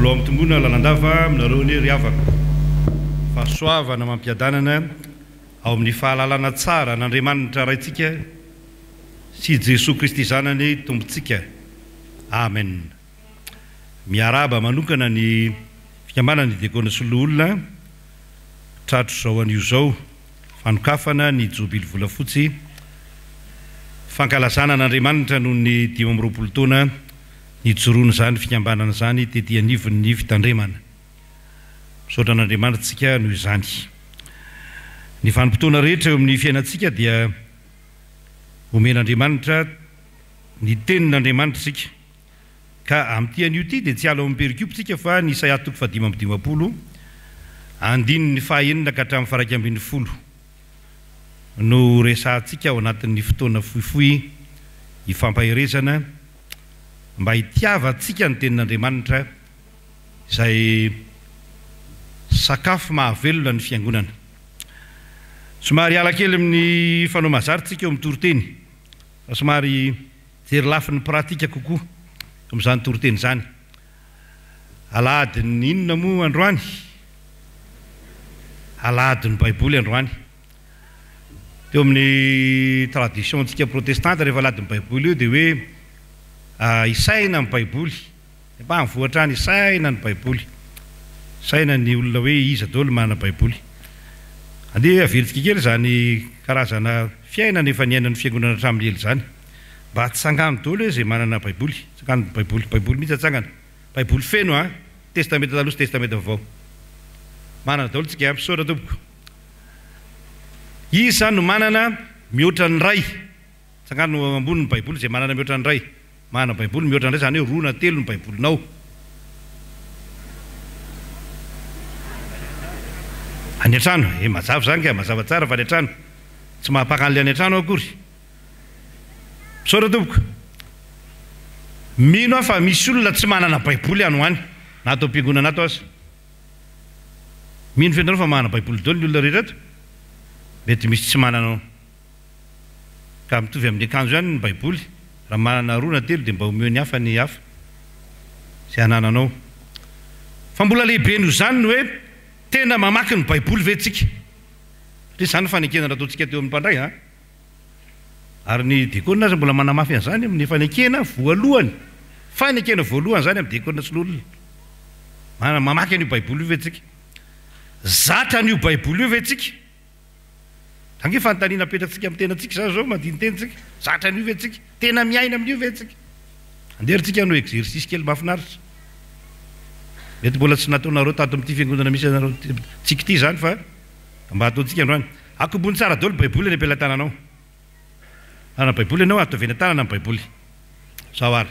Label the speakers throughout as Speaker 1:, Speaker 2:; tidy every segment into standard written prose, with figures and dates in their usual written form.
Speaker 1: olo amin'ny tombona lalandava aminareo ny ry afaka fahasoavana mampiadanana ao amin'ny fahalalana tsara n'Andriamanitra raintsika sy Jesosy Kristy zanany tombontsika. Amen. Miaraba manokana ny fikambanana ny diakona sy olona tratro zao an'io zao fanokafana ny jobily volafotsy fankalazana n'Andriamanitra noho ny 10 taona nijoroana zany fikambanana zany tetỳ anivon'ny fitandremana. Misaotra an'Andriamanitra tsika noho izany. Ny vanim-potoana rehetra eo amin'ny fiainantsika dia omen'Andriamanitra ny tenin'Andriamanitra tsika. Ka amin'ity an'io ty dia tsy ala amin'ny perikopitsika fa ny Isaia 5:50 andininy fahaenina ka hatramin'ny faha 110 no resantsika ao anatin'ny fotoana fohifohy hifampaherezana mba hitiavantsika ny tenin'Andriamanitra izay sakafo mahavelona ny fiangonana. Somary ala kely amin'ny fanao mazarintsika eo amin'ny toroteny fa somary jery lafin'ny pratika kokoa amin'izany toroteny zany. Alahadiny inona moa androany? Alahadiny Baiboly androany. Teo amin'ny traditiontsika protestante rehefa alahadiny Baiboly io dia hoe isaina ny Baiboly. Mba mivoatra any isaina ny Baiboly. Isaina ny olona hoe iza daholo manana Baiboly. Andeha averitsika kely zany karazana fiainana efa niainan'ny fiangonana hatramin'ny ela zany. Mba tsangano daholo hoe izay manana Baiboly. Tsangano Baiboly. Baiboly mihitsy atsangana. Baiboly feno testamenta taloha sy testamenta vaovao. Manana daholo tsika misaotra tompoko. Izy zany no manana mihoatra ny ray. Tsangano ambony ny Baiboly izay manana mihoatra ny ray. Manana Baiboly mihoatra ny ray zany hoe 2 na 3 ny Baibolinao. Any an-trano, mazava zany ka mazava tsara fa any an-trano. Tsy mahapakan'ilay any an-trano akory. Misaotra tompoko. Mino aho fa misy olona tsy manana Baiboly any ho any, na atao am-piangonana ato aza. Mino fentanao fa manana Baiboly daholo ny olona rehetra ato. Mety misy tsy manana. Ka mitovy amin'ny akanjo ihany ny Baiboly. Raha manana 2 na 3 dia mba omeo ny hafa ny hafa. Izay anananao. Fa mbola lehibe noho izany no hoe tena mamaky ny Baiboly ve tsika? Dia izany fanekena ataontsika teo amin'ny mpandray Ary ny diakona aza mbola manamafy an'izany amin'ny fanekena voalohany. Fanekena voalohany zany amin'ny diakona sy olona. Mamaky an'io Baiboly io ve tsika? Zatra an'io Baiboly io ve tsika? Tange fanontaniana apetratsika amin'ny tenantsika zany zao mandiny tenantsika. Zatra an'io ve tsika? Tena miaina amin'io ve tsika? Anderintsika hanao exercice kely mahafinaritra. Mety mbola tsy nataonareo tato amin'ity fiangonana misy anareo tsika ity zany fa mba ataontsika androany. Akobony tsara daholo Baiboly any am-pelantananao. Ana Baiboly ianao atovena tanana amin'ny Baiboly. Zao ary.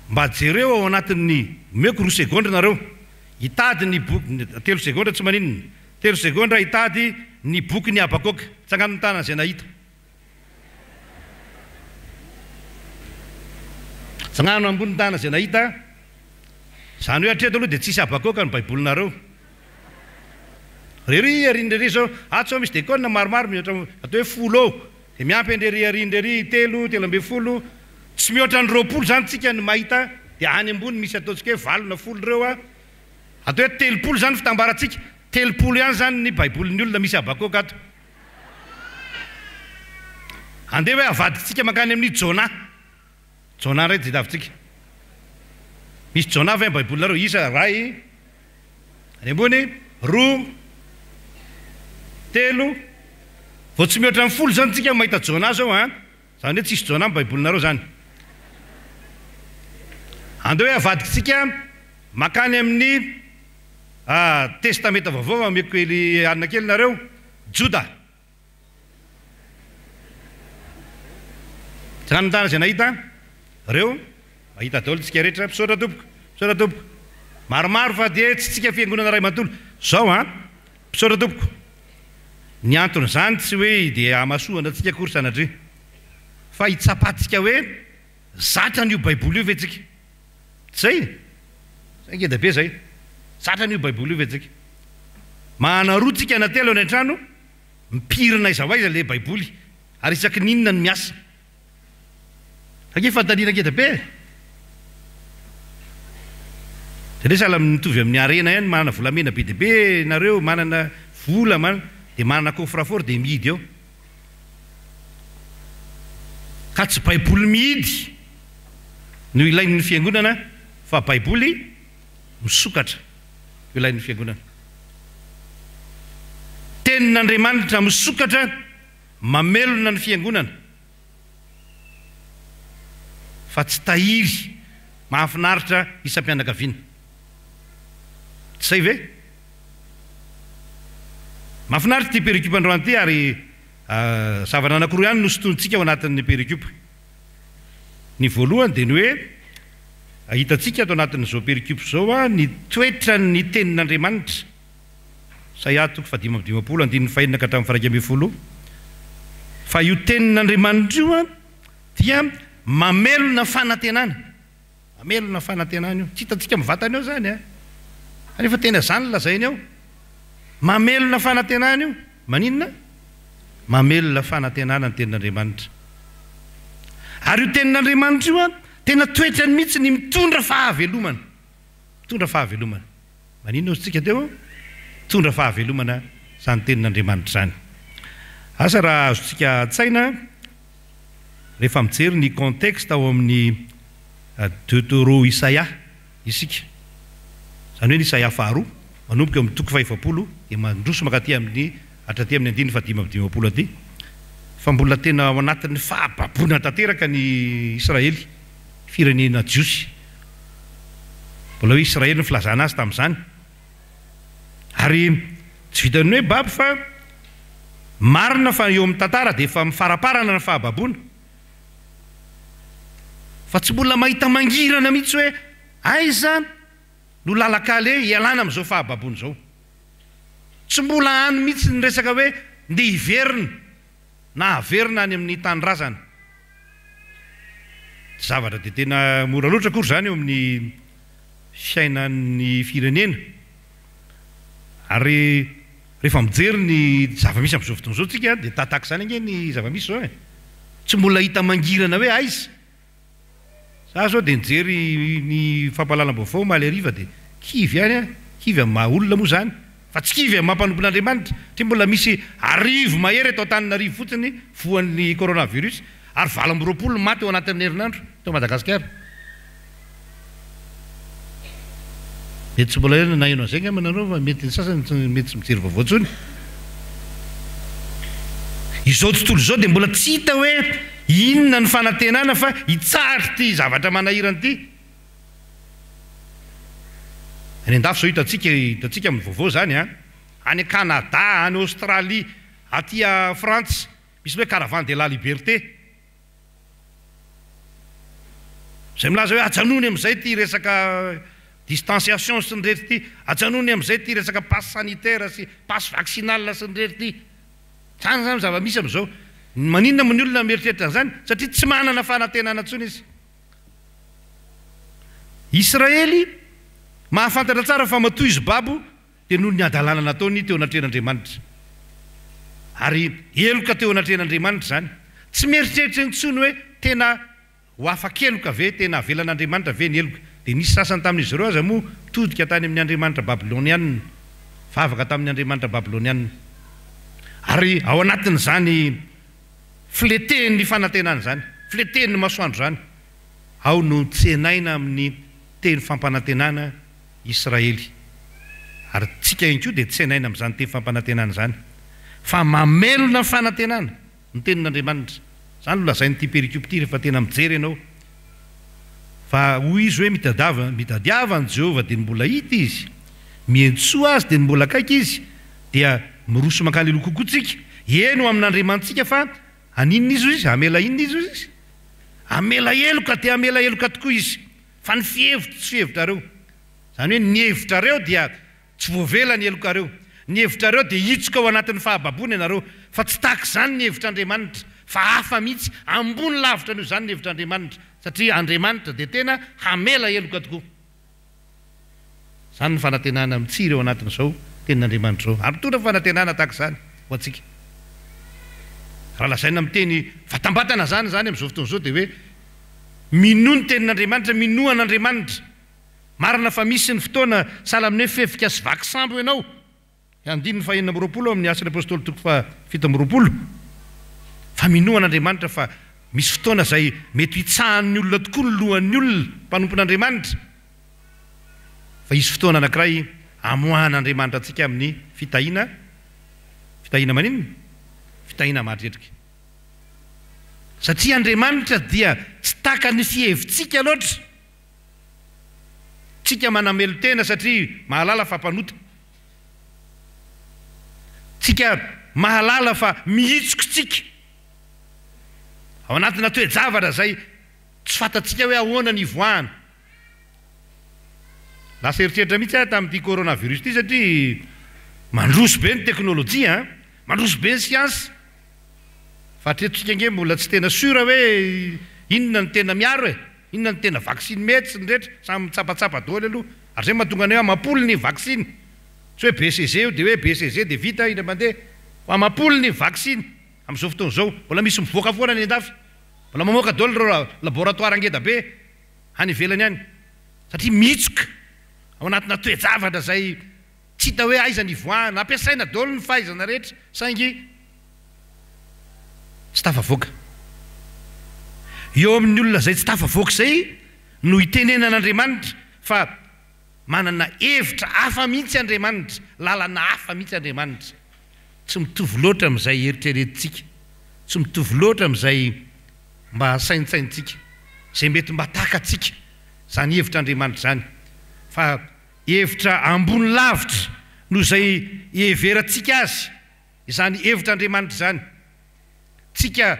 Speaker 1: Mba jereo ao anatin'ny meko 2 segondra nareo. Hitady ny boky 3 segondra tsy maninona. 3 segondra hitady ny boky ny Habakoka. Tsangano ny tanana izay nahita. Tsangano ambony tanana izay nahita. Zany hoe hatreto aloha dia tsisy Habakoka ny Baibolinareo. Rery arindrery zao atso misy diakona maromaro mihoatra atao hoe 10 eo. Dia miampy indrery arindrery 3, 3 tsy mihoatra ny 20 zany tsika ny mahita. Dia any ambony misy ataontsika hoe 9 na 10 reo atao hoe 30 zany fitambarantsika. 30 ihany zany ny Baibolin'ny olona misy Habakoka ato. Andeha hoe avadintsika makany amin'ny Jona. Jona ray tadiavintsika. Misy Jona fa Baibolinareo isa ray. Any ambony 2, 3. Vao tsy mihoatra amin'ny 10 zany tsika mahita Jona zao zany hoe tsisy Jona amin'ny Baibolinareo zany. Andeha hoe avadintsika makany amin'ny testamenta vaovao ameko kely anina kely nareo. Joda. Tsangano tana izay nahita reo. Mahita daholo tsika rehetra. Misaotra tompoko. Misaotra tompoko. Maromaro fa dia tsy tsika fiangonana ray manontolo. Zao misaotra tompoko. Ny antony zany tsy hoe dia hamasoana antsika akory sanatria. Fa hitsapatsika hoe zatra an'io Baiboly io ve tsika? Zay. Zay ngeda be zay. Zatra an'io Baiboly io ve tsika? Mahanaroa tsika natelo any an-trano mipirina iza ho aiza le Baiboly ary isaky ninona ny miasa. Tange fantaniana ngeda be. Dia sahala mitovy amin'ny arena ihany, manana volamena be dia be nareo, manana vola dia manana coffre-fort dia mihidy eo. Ka tsy baiboly mihidy no ilain'ny fiangonana, fa baiboly misokatra no ilain'ny fiangonana. Tenin'Andriamanitra misokatra mamelona ny fiangonana, fa tsy tahiry mahafinaritra isam-pianakaviana. Tsy zay ve? Mahafinaritra ty pericube androany ty, ary zavana anankiroa ihany nosotontsika ao anatin'ny pericube. Ny voalohany dia ny hoe hitantsika ato anatin'izao pericube zao ny toetra ny tenin'Andriamanitra. Isaia 5:5 ka hatramin'ny 1:10. Fa io tenin'Andriamanitra io dia mamelona fanantenana. Mamelona fanantenana io. Tsy hitantsika mivatana eo zany anefa tena zany lazainy ao. Mamelona fanantenana io. Maninona? Mamelona fanantenana ny tenin'Andriamanitra. Ary io tenin'Andriamanitra io tena toetrany mihitsy ny mitondra fahavelomana. Mitondra fahavelomana. Maninona ozy tsika teo? Mitondra fahavelomana zany tenin'Andriamanitra zany. Asa raha azontsika an-tsaina rehefa mijery ny contexte ao amin'ny Deutéro Isaia isika. Zany hoe ny Isaia 2 manomboka amin'ny 5:20 dia mandroso makaty amin'ny hatraty amin'ny 5:10 aty. Fa mbola tena ao anatin'ny fahababona tanteraka ny Israely, firenena jiosy. Mbola hoe Israely ny filazana azy tamin'izany. Ary tsy vitan'ny hoe babo fa marina fa eo amin'ny tantara dia efa mifaraparana ny fahababona. Fa tsy mbola mahita mangirana mihitsy hoe aiza no lalakale hialana amin'izao fahababona zao. Tsy mbola any mihitsy ny resaka hoe ndeha hiverina na haverina any amin'ny tany razana. Zavatra dia tena mora loatra akory zany eo amin'ny fiainan'ny firenena. Ary rehefa mijery ny zava-misy amin'izao fotoana izao tsika dia tataka izany ange ny zava-misy zao tsy mbola hita mangirana hoe aiza. Za zao dia nijery ny fampahalalam-baovao maly hariva dia kivy ihany kivy amin'ny maha olona moa zany, fa tsy kivy amin'ny mampanompon'Andriamanitra. Tsy mbola misy arivo mahery eto Antananarivo fotsiny voan'ny coronavirus, ary 20 maty ao anatin'ny herinandro teo Madagasikara. Mety tsy mbola na ino an'izay ngamba nareo fa mety ny sasany mety tsy mijery vaovao intsony. Izao tontolo izao dia mbola tsy hita hoe inona ny fanantenana fa hitsahatra ty zavatra manahirana ty. Any an-dafy zao hitantsika amin'ny vaovao zany any Canada, any Australie, aty a France misy hoe caravane de la liberté. Zay milaza hoe ajanony amin'izay ty resaka distanciation sy ny rehetra ty, ajanony amin'izay ty resaka passe sanitaire sy passe vaccinal sy ny rehetra ty. Zany zany zava-misy amin'izao. Maninona moa ny olona mieritreritra an'izany satria tsy manana fanantenana intsony izy. Israely mahafantatra tsara fa matoy izy babo dia noho ny adalana nataony teo anatren'Andriamanitra. Ary eloka teo anatren'Andriamanitra zany. Tsy mieritreritra intsony hoe tena ho afa-keloka ve, tena avelan'Andriamanitra ve ny eloka. Dia nisy sasany tamin'izy ireo aza moa todika tany amin'ny Andriamanitra Babiloniana, favaka tamin'ny Andriamanitra Babiloniana. Ary ao anatin'izany fileten'ny fanantenana zany, fileten'ny masoandro zany, ao no tsenaina amin'ny teny fampanantenana Israely. Ary tsika ihany koa dia tsenaina amin'izany teny fampanantenana zany. Fa mamelona fanantenana ny tenin'Andriamanitra. Zany no lazain'ity pericube ty rehefa tena mijery ianao. Fa hoy izy hoe mitadiava ny Jehovah dia mbola hita izy, mientsoa azy dia mbola akaiky izy, dia miroso mankany aloha kokoa tsika. Eno amin'Andriamanitsika fa aninona izy izy? Amela inona izy? Amela eloka dia amela eloka tokoa izy. Fa ny fihevitra tsy fihevitrareo. Zany hoe ny hevitrareo dia tsy voavela ny elokareo. Ny hevitrareo dia hitsoka ao anatin'ny fahababona ianareo. Fa tsy tahaka izany ny hevitr'Andriamanitra. Fa hafa mihitsy, ambony lavitra noho izany ny hevitr'Andriamanitra. Satria Andriamanitra dia tena hamela eloka tokoa. Zany ny fanantenana mitsiry eo anatin'izao tenin'Andriamanitra zao. Ary mitondra fanantenana tahaka izany ho antsika. Raha lazaina miteny vatambatana zany amin'izao fotoana izao dia hoe minoa ny tenin'Andriamanitra, minoa an'Andriamanitra. marina fa misy ny fotoana sahala amin'ny hoe fefika sy vaky sambo ianao andininy fahenina amby roapolo amin'ny asan'ny apôstôly toko fa fito amby roapolo fa minoan'Andriamanitra fa misy fotoana zay mety hitsahan'ny olona tokoa ny lohan'ny olona mpanompon'Andriamanitra fa isy fotoana anankiray amoahan'Andriamanitra antsika amin'ny fitahiana maninona fitahiana matretrika satria Andriamanitra dia tsy taka ny fihevitsika loatra tsika manamelo tena satria mahalala fa mpanota tsika mahalala fa mihitsiko tsika ao anatina toe-javatra zay tsy fatatsika hoe ahoana ny ivoahana lasa eritreritra mihitsy aho tamin'ity coronavirus ity satria mandroso be ny teknôlôjia mandroso be ny siansy fa hatreto tsika nge mbola tsy tena sura hoe inona ny tena miaro inona ny tena vaksiny mety sy ny rehetra samy mitsapatsapa daholo aloha ary zay mahatonga ny hoe amapoly ny vaksiny tsy hoe BCG io dia hoe BCG dia vita indra mandeha amapoly ny vaksiny amin'izao fotoana izao mbola misy mivoaka foana ny andafy mbola mamoaka daholo reo laboratoire ngeda be any ivelany any satria mitsoka ao anatina toe-javatra zay tsy hita hoe aiza ny ivoahana ampiasaina daholo ny fahaizana rehetra saingy tsy tafavoaka eo amin'ny olona zay tsy tafavoaka zay no itenenan'Andriamanitra fa manana hevitra hafa mihitsy Andriamanitra lalana hafa mihitsy Andriamanitra tsy mitovy loatra amin'izay eritreretintsika tsy mitovy loatra amin'izay mba saintsaintsika zay mety mba takatsika zany hevitr'Andriamanitra zany fa hevitra ambony lavitra no zay heveratsika azy izany hevitr'Andriamanitra zany tsika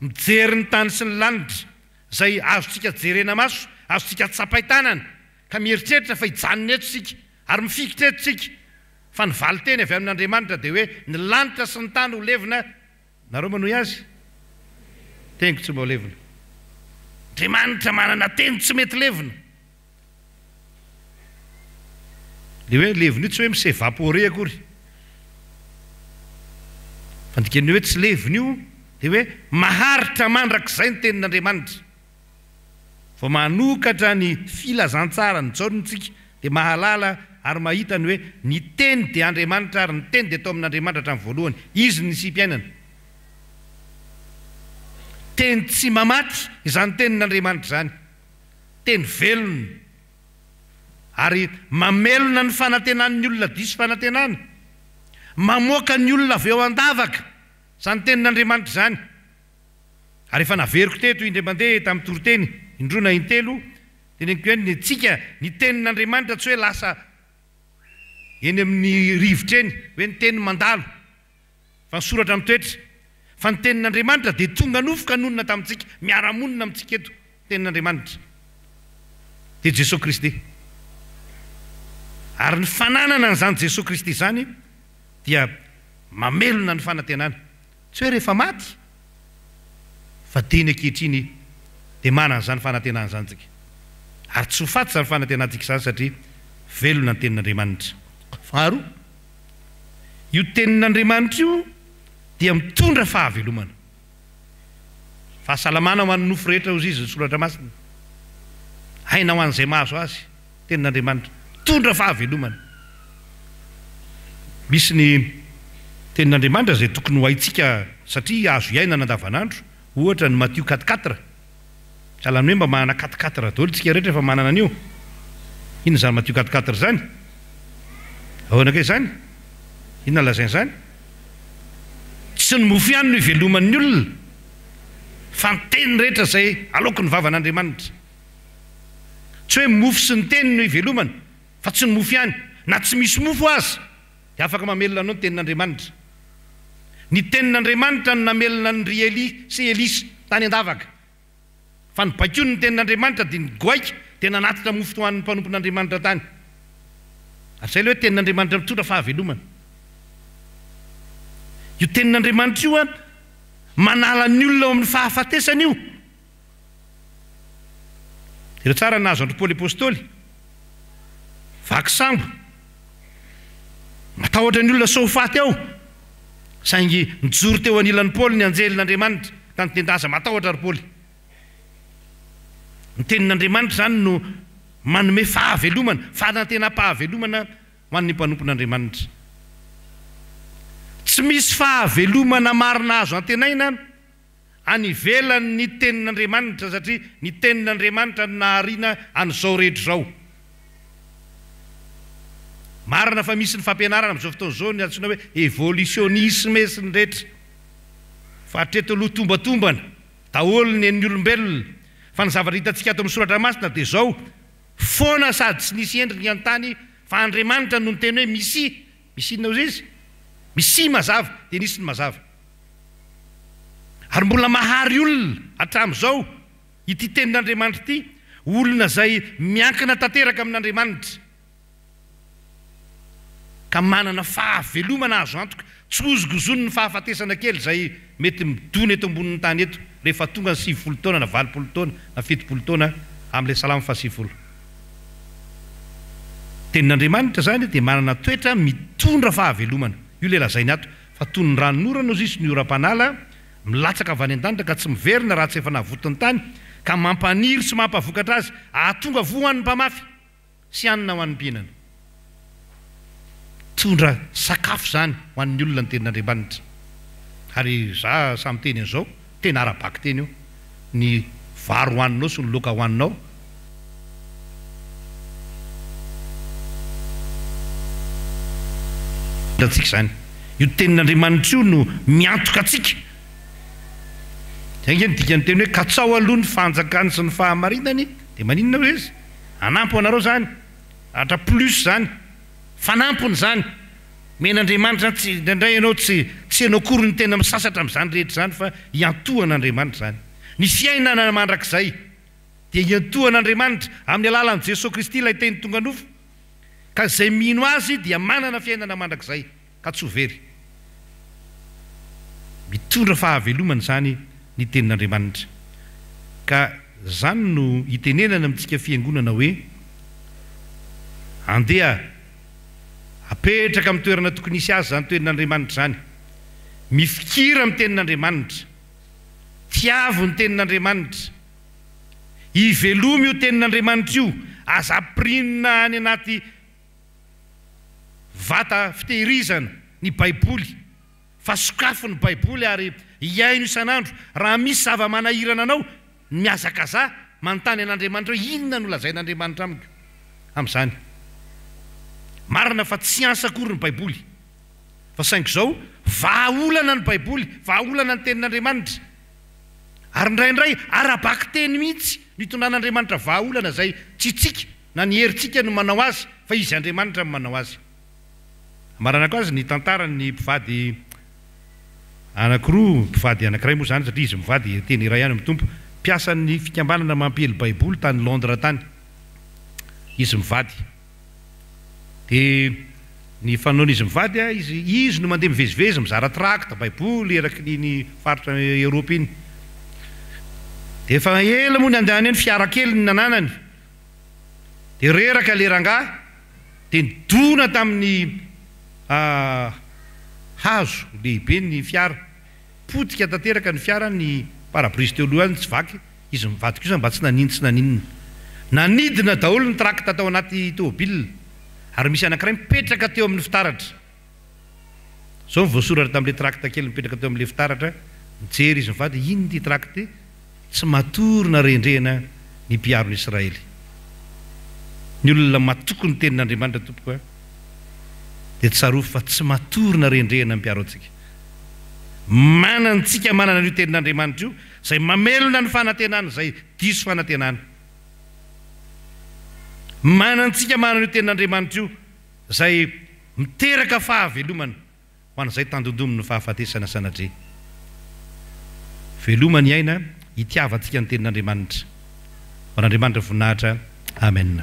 Speaker 1: mijery ny tany sy ny lanitra zay azotsika jerena maso azotsika tsapaitanana ka mieritreritra fa hijanona eto sika ary mifikitra eto sika fa ny valy teny avy amin'Andriamanitra dia hoe ny lanitra sy ny tany ho levina nareo manohy azy teniko tsy mba ho levina Andriamanitra manana teny tsy mety levina le hoe levina io tsy hoe misevaporé akory fa ndikan'ny hoe tsy levina io dia hoe maharitra mandrak'izay ny tenin'Andriamanitra fa manokatra ny filazantsara ny jaonontsika dia mahalala ary mahita ny hoe ny teny dia Andriamanitra ary ny teny dia atao amin'Andriamanitra hatramin'ny voalohany izy ny simpiainana teny tsy mamaty izany tenin'Andriamanitra zany teny velona ary mamelona ny fanantenan'ny olona diso fanantenana mamoaka ny olona avy eo an-davaka zany tenin'Andriamanitra zany ary efa naveriko teto indray mandeha tamin'ny toroteny indrona intelo teneniko hoe ny tsika ny tenin'Andriamanitra tsy hoe lasa eny amin'ny rivotra eny hoe ny teny mandalo fa ny soratra amin'ny toetra fa ny tenin'Andriamanitra dia tonga nofoka nonona tamintsika miara-monina amintsika eto tenin'Andriamanitra dia Jesosy Kristy ary ny fananana n'izany Jesosy Kristy zany dia mamelona ny fanantenana tsy hoe rehefa maty fa teny ankehitriny dia manana zany fanantenana zany tsika ary tsy ho faty zany fanantenantsika zany satria velona ny tenin'Andriamanitra faharoa io tenin'Andriamanitra io dia mitondra fahavelomana fahasalamana ho an'ny nofo rehetra ozy izy ny soratra masina haina ho an'izay mahazo azy tenin'Andriamanitra mitondra fahavelomana misy ny tenin'Andriamanitra zay tokony ho haitsika satria azo iainana andavanandro ohatra ny Matthieu 4:4 sahalany hoe mba manana 4:4 daholo tsika rehetra efa manana an'io inona zany Matthieu 4:4 zany ahoana kay zany inona lazainy zany tsy ny mofo ihany no iveloman'ny olona fa ny teny rehetra zay aloky ny vavan'Andriamanitra tsy hoe mofo sy ny teny no ivelomana fa tsy ny mofo ihany na tsy misy mofo azy dia afaka mamelona anao ny tenin'Andriamanitra ny tenin'Andriamanitra no namelona ny ry Eli sy Elisy tany an-davaka fa ny bakio ny tenin'Andriamanitra dia ny goaika dia nanatitra mofo to an'ny mpanompon'Andriamanitra tany ary zay le hoe tenin'Andriamanitra mitondra fahavelomana io tenin'Andriamanitra io a manala ny olona ao amin'ny fahafatesana io dia tsara nahazo andro Paoly apôstôly vaky sambo matahotra ny olona soafaty ao saingy nijoro teo anilan'ny Paoly ny anjelin'Andriamanitra ka nitendaza matahotra ry Paoly ny tenin'Andriamanitra zany no manome fahavelomana, fanantenam-pahavelomana ho an'ny mpanompon'Andriamanitra. Tsy misy fahavelomana marina azo antenaina any ivelan'ny tenin'Andriamanitra, satria ny tenin'Andriamanitra nahariana an'izao rehetra izao. Marina fa misy ny fampianarana amin'izao fotoana izao ny antsoina hoe évolutionnisme sy ny rehetra, fa hatreto aloha tombatombana daholo ny an'ny olombelona. Fa ny zavatra hitantsika ato amin'ny soratra masina dia izao, foana sady tsy nisy endriny an-tany, fa Andriamanitra no niteny hoe misy inona ozy izy? Misy mazava, dia nisy ny mazava. Ary mbola mahary olona hatramin'izao ity tenin'Andriamanitra ity, olona izay miankina tanteraka amin'Andriamanitra ka manana fahavelomana azo antoka, tsy hozogozony ny fahafatesana kely izay mety midony eto ambonin'ny tany eto rehefa tonga ny 70 taona na 80 taona na 70 taona amin'ilay Salamo 110. Tenin'Andriamanitra zany dia manana toetra mitondra fahavelomana. Io le lazainy ato fa toy ny ranon'orana ozy isy ny oram-panala milatsaka avy any an-danitra ka tsy miverina raha tsy efa navotony tany, ka mampaniry sy mampavokatra azy ahatonga vo an'ny mpamafy sy anina ho an'ny mpihinana. Tondra sakafo zany ho an'ny olona ny tenin'Andriamanitra. Ary za samy teny an'izao, tena ara-baky teny io, ny vary hoaninao sy ny loka hoaninao atsika zany. Io tenin'Andriamanitra io no miantoka atsika. Zay ny dikany teny hoe katsao aloha ny fanjakany sy ny fahamarinany, dia maninona hoe izy? Anampo anareo zany, atra plus zany, fanampony zany. Men'Andriamanitra tsy indray ianao tsy ianao akory ny tena misasatra amin'izany rehetra zany, fa iantohan'Andriamanitra zany. Ny fiainana mandrakizay dia iantohan'Andriamanitra amin'ny alalan'i Jesosy Kristy ilay teny tonga nofo. Ka izay mino azy dia manana fiainana mandrakizay, ka tsy ho very. Mitondra fahavelomana zany ny tenin'Andriamanitra. Ka zany no itenenana amintsika fiangonana hoe andeha apetraka amin'ny toerana tokony hisy azy zany tenin'Andriamanitra zany, mifikira amin'ny tenin'Andriamanitra, tiavo ny tenin'Andriamanitra, ivelomy io tenin'Andriamanitra io, aza ampirimina any anaty vata fitehirizana ny baiboly, fa sokafo ny baiboly ary iaino isan'andro. Raha misy zava-manahirana anao, miazakaza manontany an'Andriamanitra hoe inona no lazain'Andriamanitra amiko amin'izany. Marina fa tsy ansa akory ny baiboly, fa saingy izao vahaolana ny baiboly, vahaolana ny tenin'Andriamanitra. Ary indraindray ara-baky teny mihitsy ny tonan'Andriamanitra vahaolana izay tsy tsika na ny herintsika no manao azy, fa izy Andriamanitra no manao azy. Maranako azy ny tantarany mpivady anankiroa, mpivady anankiray moa zany, satria izy mivady teny iray ihany amin'ny tompo, mpiasan'ny fikambanana mampihely baiboly tany Londres tany, izy mivady. Dia ny fanaon'izy mivady izy no mandeha mivezivezy mizara trakta baiboly eraky ny faritra Eropa iny. Dia efa ela moa ny andehany eny, fiara kely ny nananany, dia reraka le rangahy, dia nidona tamin'ny hazo lehibe ny fiara, potika tanteraka ny fiara, ny parabrisy teo aloha tsy vaky. Izy mivady kosa mba tsy naninona, nanidina daholo ny trakta tao anaty tômôbilina, ary misy anankiray mipetraka teo amin'ny fitaratra. Zao voasoratra tamin'ilay trakta kely mipetraka teo amin'ilay fitaratra, mijery izy mivady, ino ty trakta? Tsy matorona rendrena ny mpiaron'ny Israely. Ny olona matoko ny tenin'Andriamanitra tompoko, dia tsarofo fa tsy matorona rendrena ny mpiaro antsika. Manantsika manana io tenin'Andriamanitra io, izay mamelona ny fanantenana, izay diso fanantenana. Manantsika manana io tenin'Andriamanitra io, izay miteraka fahavelomana ho an'izay tandondominy ny fahafatesana sanadre. Velomany aina, hitiavantsika ny tenin'Andriamanitra. Ho an'Andriamanitra voninahitra. Amen.